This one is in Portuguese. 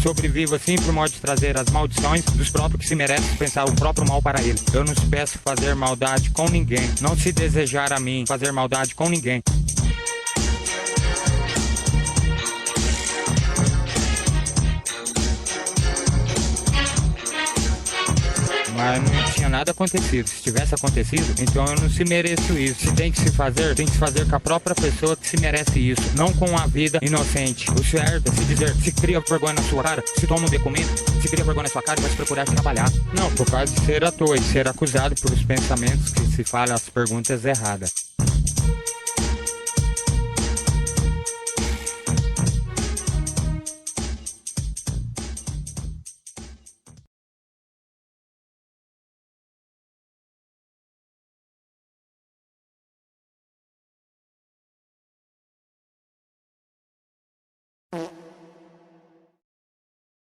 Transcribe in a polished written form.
Sobrevivo assim por modo de trazer as maldições dos próprios que se merecem pensar o próprio mal para ele. Eu não se peço fazer maldade com ninguém, não se desejar a mim fazer maldade com ninguém. Mas não tinha nada acontecido. Se tivesse acontecido, então eu não se mereço isso. Se tem que se fazer, tem que se fazer com a própria pessoa que se merece isso, não com a vida inocente. O certo é se dizer, se cria vergonha na sua cara, se toma um documento, se cria vergonha na sua cara, vai se procurar trabalhar. Não, por causa de ser à toa e ser acusado por os pensamentos que se fala as perguntas erradas.